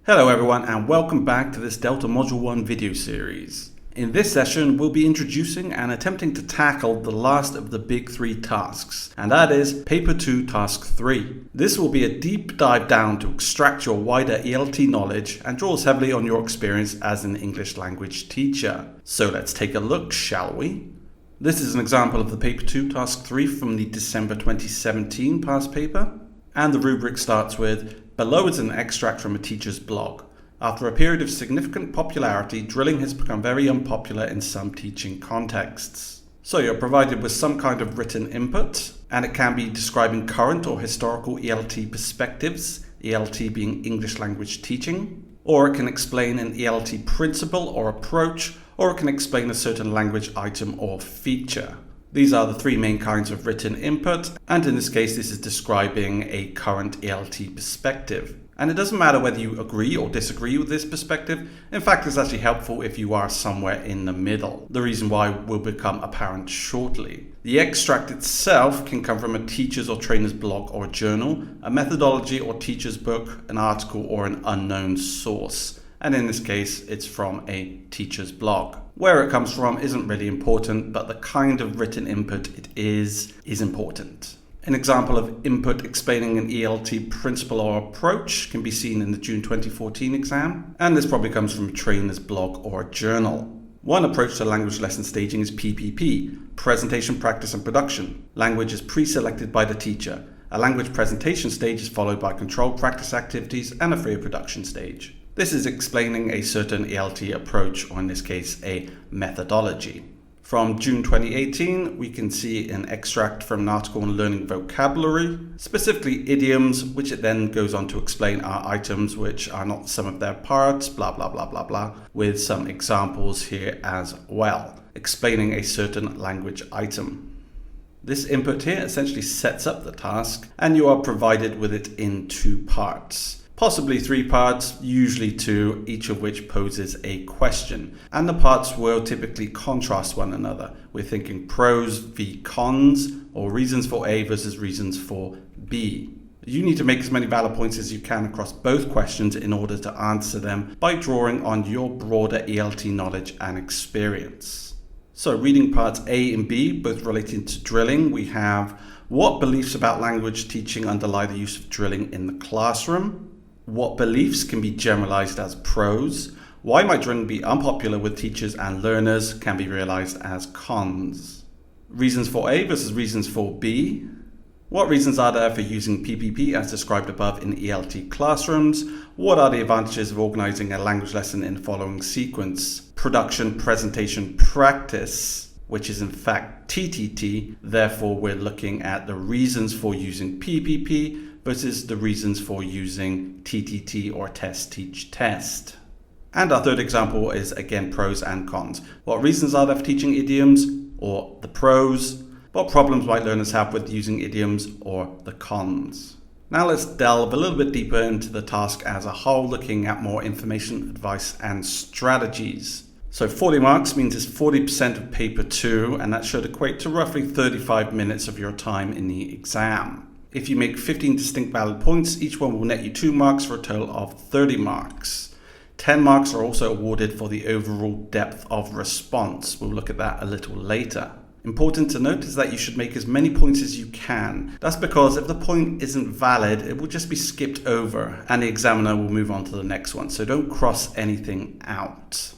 Hello everyone and welcome back to this Delta Module 1 video series. In this session we'll be introducing and attempting to tackle the last of the big three tasks, and that is Paper 2 Task 3. This will be a deep dive down to extract your wider ELT knowledge and draws heavily on your experience as an English language teacher. So let's take a look, shall we? This is an example of the Paper 2 Task 3 from the December 2017 past paper, and the rubric starts with below is an extract from a teacher's blog. After a period of significant popularity, drilling has become very unpopular in some teaching contexts. So you're provided with some kind of written input, and it can be describing current or historical ELT perspectives, ELT being English language teaching, or it can explain an ELT principle or approach, or it can explain a certain language item or feature. These are the three main kinds of written input, and in this case this is describing a current ELT perspective. And it doesn't matter whether you agree or disagree with this perspective. In fact, it's actually helpful if you are somewhere in the middle. The reason why will become apparent shortly. The extract itself can come from a teacher's or trainer's blog or journal, a methodology or teacher's book, an article, or an unknown source. And in this case, it's from a teacher's blog. Where it comes from isn't really important, but the kind of written input it is important. An example of input explaining an ELT principle or approach can be seen in the June 2014 exam, and this probably comes from a trainer's blog or a journal. One approach to language lesson staging is PPP, presentation, practice and production. Language is pre-selected by the teacher. A language presentation stage is followed by controlled practice activities and a free production stage. This is explaining a certain ELT approach, or in this case, a methodology. From June 2018, we can see an extract from an article on learning vocabulary, specifically idioms, which it then goes on to explain are items which are not the sum of their parts, blah, blah, blah, blah, blah, with some examples here as well, explaining a certain language item. This input here essentially sets up the task, and you are provided with it in two parts. Possibly three parts, usually two, each of which poses a question. And the parts will typically contrast one another. We're thinking pros v cons, or reasons for A versus reasons for B. You need to make as many valid points as you can across both questions in order to answer them by drawing on your broader ELT knowledge and experience. So reading parts A and B, both relating to drilling, we have what beliefs about language teaching underlie the use of drilling in the classroom? What beliefs can be generalized as pros? Why might drilling be unpopular with teachers and learners can be realized as cons. Reasons for A versus reasons for B. What reasons are there for using PPP as described above in ELT classrooms? What are the advantages of organizing a language lesson in the following sequence? Production, presentation, practice, which is in fact TTT. Therefore, we're looking at the reasons for using PPP versus the reasons for using TTT or test, teach, test. And our third example is again pros and cons. What reasons are there for teaching idioms, or the pros? What problems might learners have with using idioms, or the cons? Now let's delve a little bit deeper into the task as a whole, looking at more information, advice and strategies. So 40 marks means it's 40% of paper 2, and that should equate to roughly 35 minutes of your time in the exam. If you make 15 distinct valid points, each one will net you 2 marks for a total of 30 marks. 10 marks are also awarded for the overall depth of response. We'll look at that a little later. Important to note is that you should make as many points as you can. That's because if the point isn't valid, it will just be skipped over and the examiner will move on to the next one. So don't cross anything out.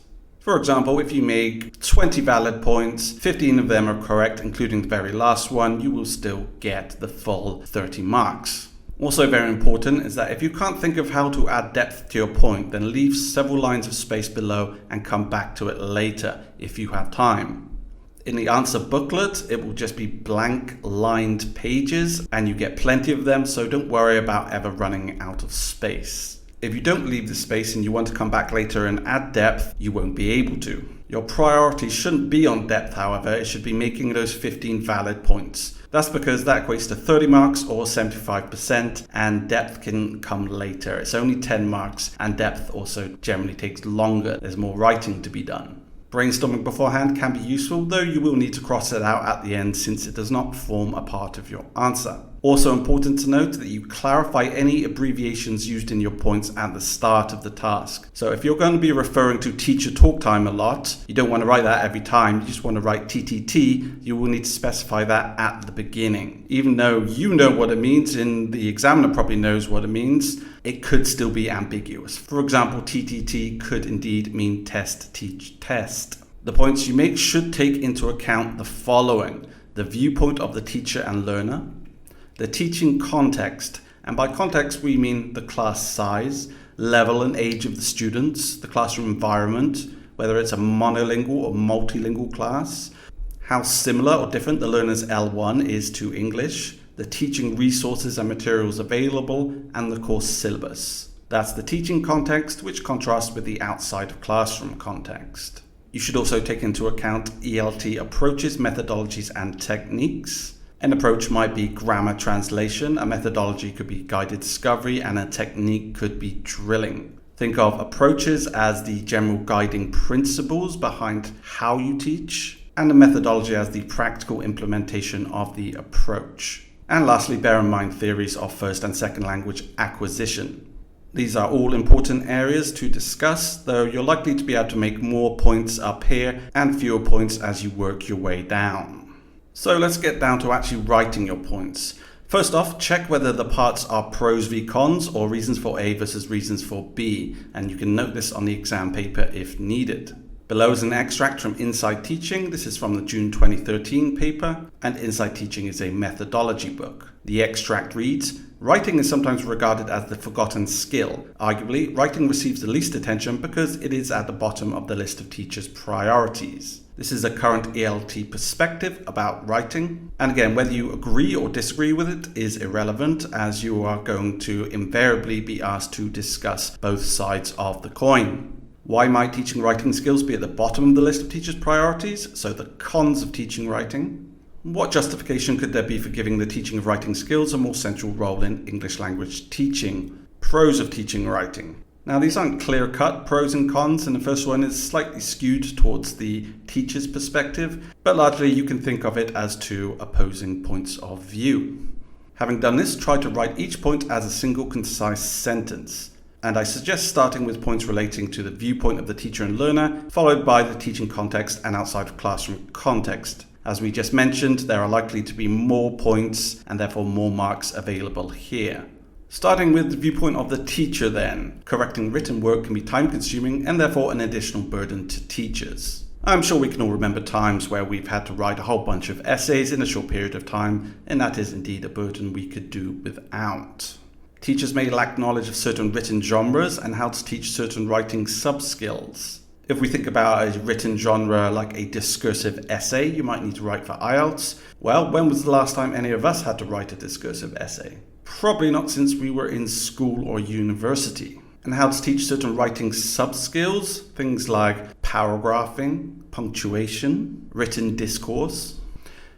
For example, if you make 20 valid points, 15 of them are correct, including the very last one, you will still get the full 30 marks. Also very important is that if you can't think of how to add depth to your point, then leave several lines of space below and come back to it later if you have time. In the answer booklet, it will just be blank lined pages and you get plenty of them, so don't worry about ever running out of space. If you don't leave the space and you want to come back later and add depth, you won't be able to. Your priority shouldn't be on depth, however, it should be making those 15 valid points. That's because that equates to 30 marks or 75%, and depth can come later. It's only 10 marks, and depth also generally takes longer. There's more writing to be done. Brainstorming beforehand can be useful, though you will need to cross it out at the end since it does not form a part of your answer. Also important to note that you clarify any abbreviations used in your points at the start of the task. So if you're going to be referring to teacher talk time a lot, you don't want to write that every time, you just want to write TTT, you will need to specify that at the beginning. Even though you know what it means and the examiner probably knows what it means, it could still be ambiguous. For example, TTT could indeed mean test, teach, test. The points you make should take into account the following: the viewpoint of the teacher and learner, the teaching context, and by context we mean the class size, level and age of the students, the classroom environment, whether it's a monolingual or multilingual class, how similar or different the learner's L1 is to English, the teaching resources and materials available, and the course syllabus. That's the teaching context, which contrasts with the outside of classroom context. You should also take into account ELT approaches, methodologies, and techniques. An approach might be grammar translation, a methodology could be guided discovery, and a technique could be drilling. Think of approaches as the general guiding principles behind how you teach, and a methodology as the practical implementation of the approach. And lastly, bear in mind theories of first and second language acquisition. These are all important areas to discuss, though you're likely to be able to make more points up here and fewer points as you work your way down. So let's get down to actually writing your points. First off, check whether the parts are pros v cons or reasons for A versus reasons for B, and you can note this on the exam paper if needed. Below is an extract from Inside Teaching. This is from the June 2013 paper, and Inside Teaching is a methodology book. The extract reads, "Writing is sometimes regarded as the forgotten skill. Arguably, writing receives the least attention because it is at the bottom of the list of teachers' priorities." This is a current ELT perspective about writing. And again, whether you agree or disagree with it is irrelevant, as you are going to invariably be asked to discuss both sides of the coin. Why might teaching writing skills be at the bottom of the list of teachers' priorities? So the cons of teaching writing. What justification could there be for giving the teaching of writing skills a more central role in English language teaching? Pros of teaching writing. Now these aren't clear-cut pros and cons, and the first one is slightly skewed towards the teacher's perspective, but largely you can think of it as two opposing points of view. Having done this, try to write each point as a single concise sentence. And I suggest starting with points relating to the viewpoint of the teacher and learner, followed by the teaching context and outside of classroom context. As we just mentioned, there are likely to be more points and therefore more marks available here. Starting with the viewpoint of the teacher then, correcting written work can be time consuming and therefore an additional burden to teachers. I'm sure we can all remember times where we've had to write a whole bunch of essays in a short period of time, and that is indeed a burden we could do without. Teachers may lack knowledge of certain written genres and how to teach certain writing sub-skills. If we think about a written genre like a discursive essay you might need to write for IELTS, well, when was the last time any of us had to write a discursive essay? Probably not since we were in school or university. And how to teach certain writing sub-skills, things like paragraphing, punctuation, written discourse.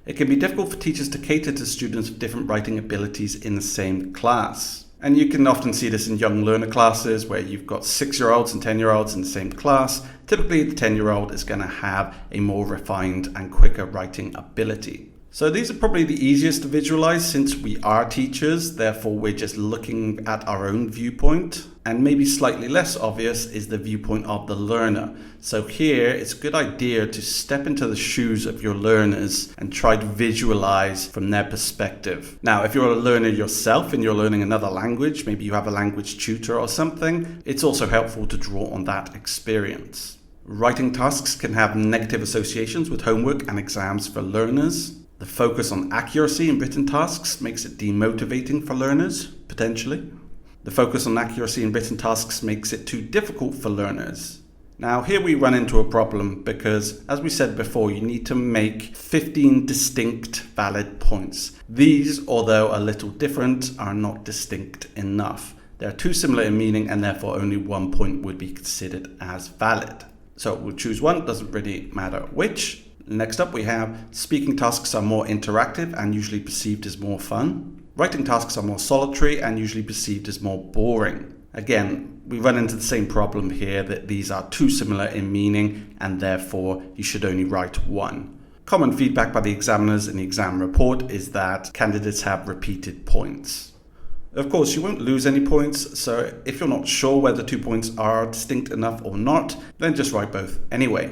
It can be difficult for teachers to cater to students with different writing abilities in the same class. And you can often see this in young learner classes where you've got 6-year-olds and 10-year-olds in the same class. Typically, the 10-year-old is going to have a more refined and quicker writing ability. So these are probably the easiest to visualize since we are teachers, therefore we're just looking at our own viewpoint. And maybe slightly less obvious is the viewpoint of the learner. So here it's a good idea to step into the shoes of your learners and try to visualize from their perspective. Now, if you're a learner yourself and you're learning another language, maybe you have a language tutor or something, it's also helpful to draw on that experience. Writing tasks can have negative associations with homework and exams for learners. The focus on accuracy in written tasks makes it demotivating for learners, potentially. The focus on accuracy in written tasks makes it too difficult for learners. Now here we run into a problem because, as we said before, you need to make 15 distinct valid points. These, although a little different, are not distinct enough. They're too similar in meaning and therefore only one point would be considered as valid. So we'll choose one, doesn't really matter which. Next up we have speaking tasks are more interactive and usually perceived as more fun. Writing tasks are more solitary and usually perceived as more boring. Again, we run into the same problem here that these are too similar in meaning and therefore you should only write one. Common feedback by the examiners in the exam report is that candidates have repeated points. Of course, you won't lose any points, so if you're not sure whether 2 points are distinct enough or not, then just write both anyway.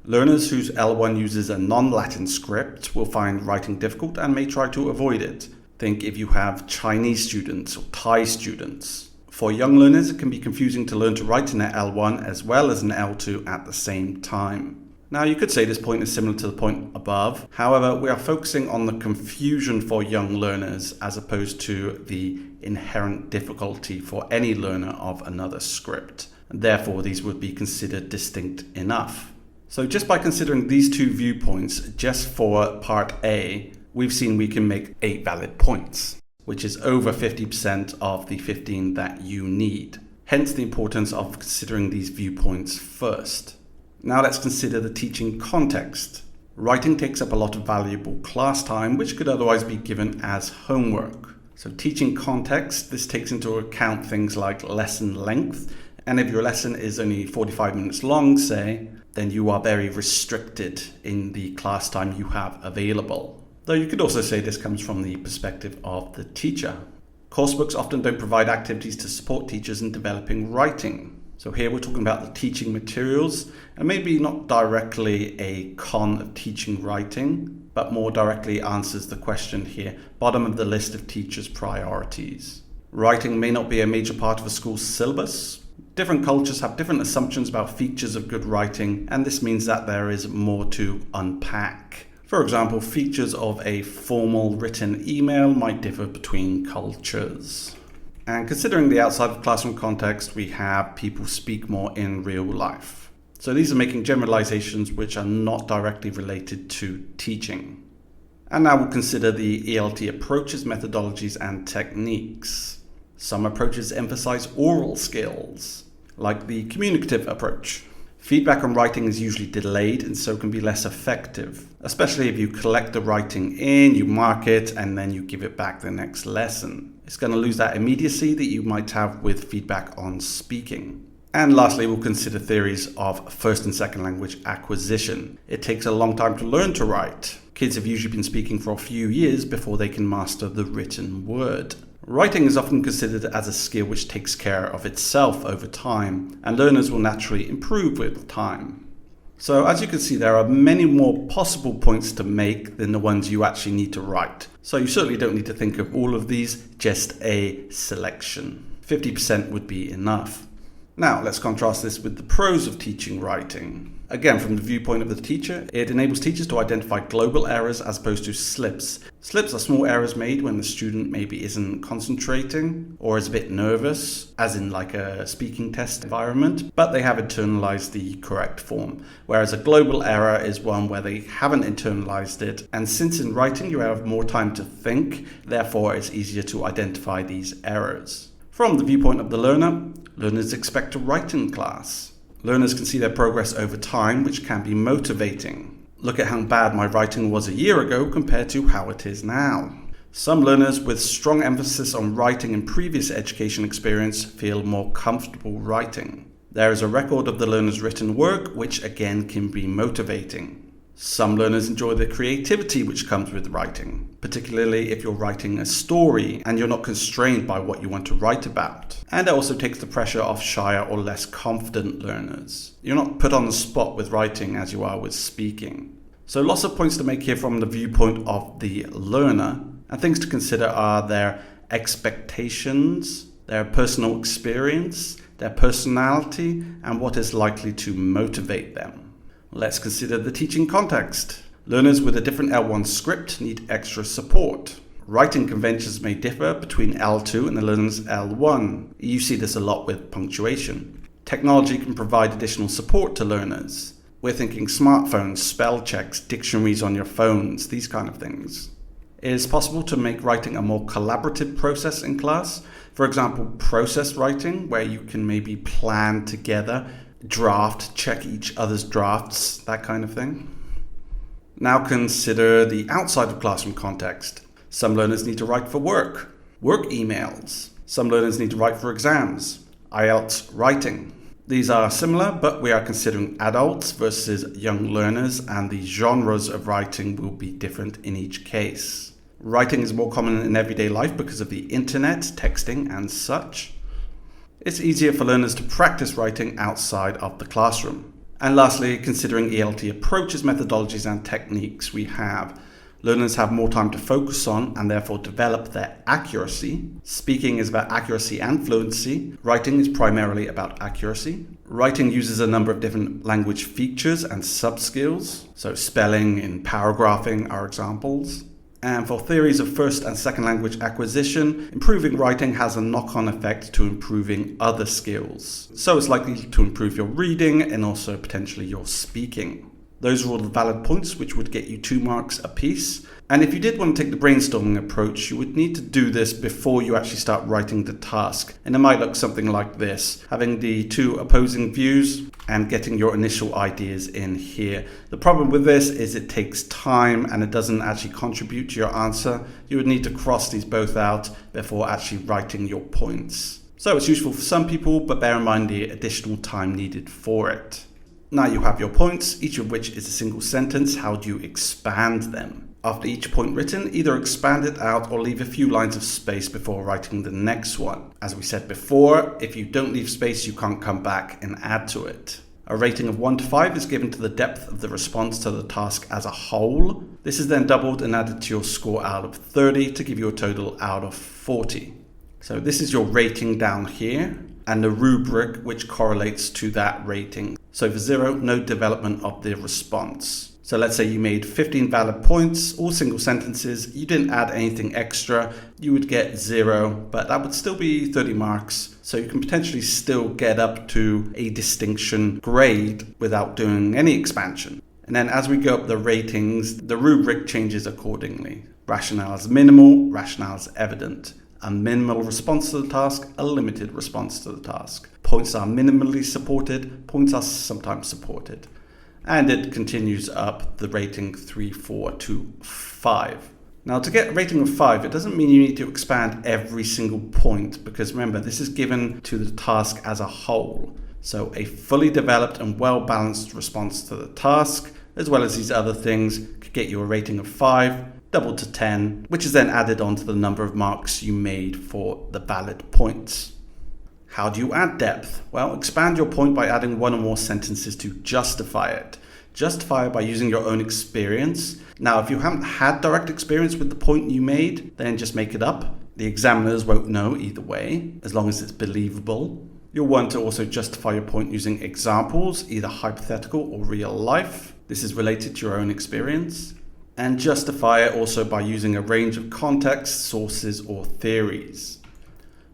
Learners whose L1 uses a non-Latin script will find writing difficult and may try to avoid it. Think if you have Chinese students or Thai students. For young learners, it can be confusing to learn to write in an L1 as well as an L2 at the same time. Now, you could say this point is similar to the point above. However, we are focusing on the confusion for young learners as opposed to the inherent difficulty for any learner of another script. Therefore, these would be considered distinct enough. So just by considering these two viewpoints just for part A, we've seen we can make 8 valid points, which is over 50% of the 15 that you need. Hence the importance of considering these viewpoints first. Now let's consider the teaching context. Writing takes up a lot of valuable class time, which could otherwise be given as homework. So teaching context, this takes into account things like lesson length. And if your lesson is only 45 minutes long, say, then you are very restricted in the class time you have available. Though you could also say this comes from the perspective of the teacher. Coursebooks often don't provide activities to support teachers in developing writing. So here we're talking about the teaching materials, and maybe not directly a con of teaching writing, but more directly answers the question here, bottom of the list of teachers' priorities. Writing may not be a major part of a school's syllabus. Different cultures have different assumptions about features of good writing, and this means that there is more to unpack. For example, features of a formal written email might differ between cultures. And considering the outside of classroom context, we have people speak more in real life. So these are making generalizations which are not directly related to teaching. And now we'll consider the ELT approaches, methodologies, and techniques. Some approaches emphasize oral skills, like the communicative approach. Feedback on writing is usually delayed and so can be less effective, especially if you collect the writing in, you mark it, and then you give it back the next lesson. It's going to lose that immediacy that you might have with feedback on speaking. And lastly, we'll consider theories of first and second language acquisition. It takes a long time to learn to write. Kids have usually been speaking for a few years before they can master the written word. Writing is often considered as a skill which takes care of itself over time, and learners will naturally improve with time. So as you can see, there are many more possible points to make than the ones you actually need to write. So you certainly don't need to think of all of these, just a selection. 50% would be enough. Now let's contrast this with the pros of teaching writing. Again, from the viewpoint of the teacher, it enables teachers to identify global errors as opposed to slips. Slips are small errors made when the student maybe isn't concentrating or is a bit nervous, as in like a speaking test environment, but they have internalized the correct form. Whereas a global error is one where they haven't internalized it, and since in writing you have more time to think, therefore it's easier to identify these errors. From the viewpoint of the learner, learners expect to write in class. Learners can see their progress over time, which can be motivating. Look at how bad my writing was a year ago compared to how it is now. Some learners with strong emphasis on writing in previous education experience feel more comfortable writing. There is a record of the learner's written work, which again can be motivating. Some learners enjoy the creativity which comes with writing, particularly if you're writing a story and you're not constrained by what you want to write about. And it also takes the pressure off shyer or less confident learners. You're not put on the spot with writing as you are with speaking. So lots of points to make here from the viewpoint of the learner, and things to consider are their expectations, their personal experience, their personality, and what is likely to motivate them. Let's consider the teaching context. Learners with a different L1 script need extra support. Writing conventions may differ between L2 and the learner's L1. You see this a lot with punctuation. Technology can provide additional support to learners. We're thinking smartphones, spell checks, dictionaries on your phones, these kind of things. It is possible to make writing a more collaborative process in class. For example, process writing, where you can maybe plan together, draft, check each other's drafts, that kind of thing. Now consider the outside of classroom context. Some learners need to write for work emails. Some learners need to write for exams, IELTS writing. These are similar, but we are considering adults versus young learners, and the genres of writing will be different in each case. Writing is more common in everyday life because of the internet, texting, and such. It's easier for learners to practice writing outside of the classroom. And lastly, considering ELT approaches, methodologies, and techniques, we have learners have more time to focus on and therefore develop their accuracy. Speaking is about accuracy and fluency. Writing is primarily about accuracy. Writing uses a number of different language features and sub-skills. So spelling and paragraphing are examples. And for theories of first and second language acquisition, improving writing has a knock-on effect to improving other skills. So it's likely to improve your reading and also potentially your speaking. Those are all the valid points, which would get you 2 marks apiece. And if you did want to take the brainstorming approach, you would need to do this before you actually start writing the task. And it might look something like this, having the 2 opposing views and getting your initial ideas in here. The problem with this is it takes time and it doesn't actually contribute to your answer. You would need to cross these both out before actually writing your points. So it's useful for some people, but bear in mind the additional time needed for it. Now you have your points, each of which is a single sentence. How do you expand them? After each point written, either expand it out or leave a few lines of space before writing the next one. As we said before, if you don't leave space, you can't come back and add to it. A rating of 1 to 5 is given to the depth of the response to the task as a whole. This is then doubled and added to your score out of 30 to give you a total out of 40. So this is your rating down here, and the rubric which correlates to that rating. So for 0, no development of the response. So let's say you made 15 valid points, all single sentences, you didn't add anything extra, you would get 0, but that would still be 30 marks. So you can potentially still get up to a distinction grade without doing any expansion. And then as we go up the ratings, the rubric changes accordingly. Rationale is minimal, rationale is evident. A minimal response to the task, a limited response to the task. Points are minimally supported, points are sometimes supported. And it continues up the rating 3, 4 to 5. Now to get a rating of 5, it doesn't mean you need to expand every single point, because remember, this is given to the task as a whole. So a fully developed and well-balanced response to the task, as well as these other things, could get you a rating of 5, doubled to 10, which is then added on to the number of marks you made for the valid points. How do you add depth? Well, expand your point by adding 1 or more sentences to justify it. Justify it by using your own experience. Now, if you haven't had direct experience with the point you made, then just make it up. The examiners won't know either way, as long as it's believable. You'll want to also justify your point using examples, either hypothetical or real life. This is related to your own experience. And justify it also by using a range of contexts, sources, or theories.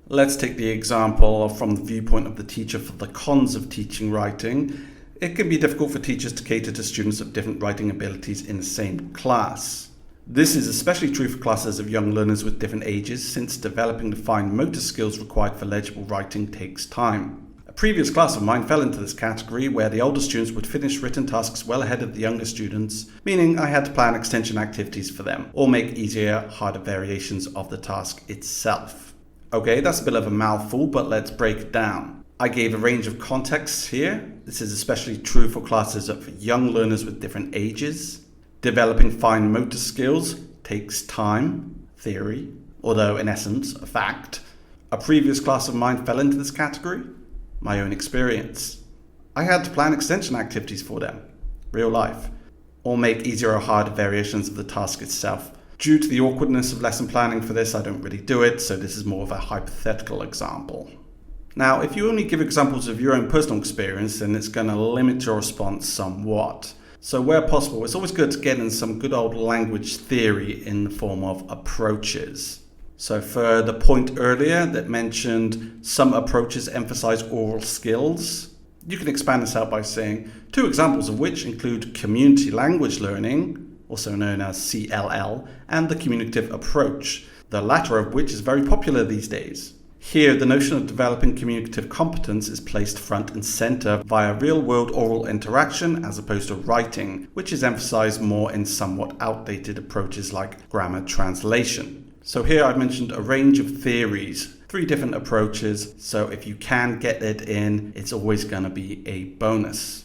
Let's take the example from the viewpoint of the teacher for the cons of teaching writing. It can be difficult for teachers to cater to students of different writing abilities in the same class. This is especially true for classes of young learners with different ages, since developing the fine motor skills required for legible writing takes time. A previous class of mine fell into this category, where the older students would finish written tasks well ahead of the younger students, meaning I had to plan extension activities for them, or make easier, harder variations of the task itself. Okay, that's a bit of a mouthful, but let's break it down. I gave a range of contexts here. This is especially true for classes of young learners with different ages. Developing fine motor skills takes time, theory, although in essence, a fact. A previous class of mine fell into this category. My own experience. I had to plan extension activities for them, real life, or make easier or harder variations of the task itself. Due to the awkwardness of lesson planning for this, I don't really do it, so this is more of a hypothetical example. Now, if you only give examples of your own personal experience, then it's going to limit your response somewhat. So where possible, it's always good to get in some good old language theory in the form of approaches. So for the point earlier that mentioned some approaches emphasize oral skills, you can expand this out by saying 2 examples of which include community language learning, also known as CLL, and the communicative approach, the latter of which is very popular these days. Here, the notion of developing communicative competence is placed front and center via real-world oral interaction as opposed to writing, which is emphasized more in somewhat outdated approaches like grammar translation. So here I've mentioned a range of theories 3 different approaches, so if you can get it in, it's always going to be a bonus.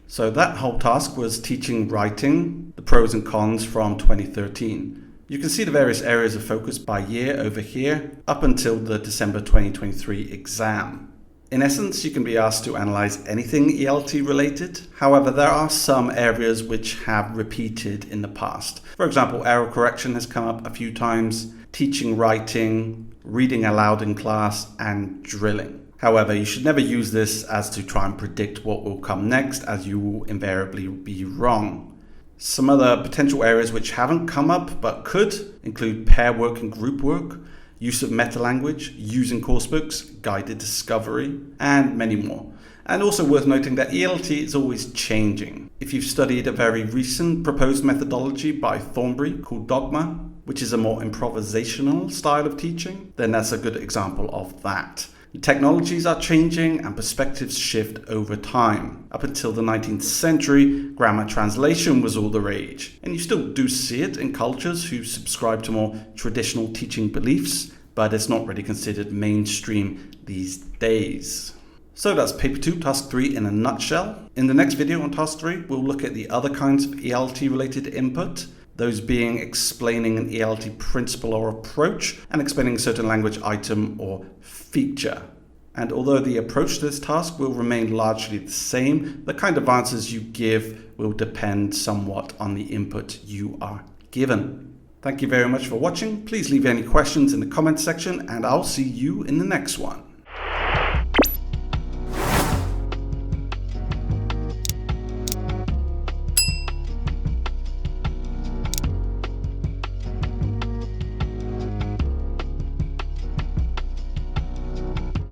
So that whole task was teaching writing, the pros and cons from 2013. You can see the various areas of focus by year over here, up until the December 2023 exam. In essence, you can be asked to analyze anything ELT related. However, there are some areas which have repeated in the past. For example, error correction has come up a few times, teaching writing, reading aloud in class, and drilling. However, you should never use this as to try and predict what will come next, as you will invariably be wrong. Some other potential areas which haven't come up but could include pair work and group work, use of meta-language, using coursebooks, guided discovery, and many more. And also worth noting that ELT is always changing. If you've studied a very recent proposed methodology by Thornbury called Dogma, which is a more improvisational style of teaching, then that's a good example of that. The technologies are changing and perspectives shift over time. Up until the 19th century, grammar translation was all the rage. And you still do see it in cultures who subscribe to more traditional teaching beliefs, but it's not really considered mainstream these days. So that's Paper 2, Task 3 in a nutshell. In the next video on Task 3, we'll look at the other kinds of ELT related input, those being explaining an ELT principle or approach and explaining a certain language item or feature. And although the approach to this task will remain largely the same, the kind of answers you give will depend somewhat on the input you are given. Thank you very much for watching. Please leave any questions in the comments section and I'll see you in the next one.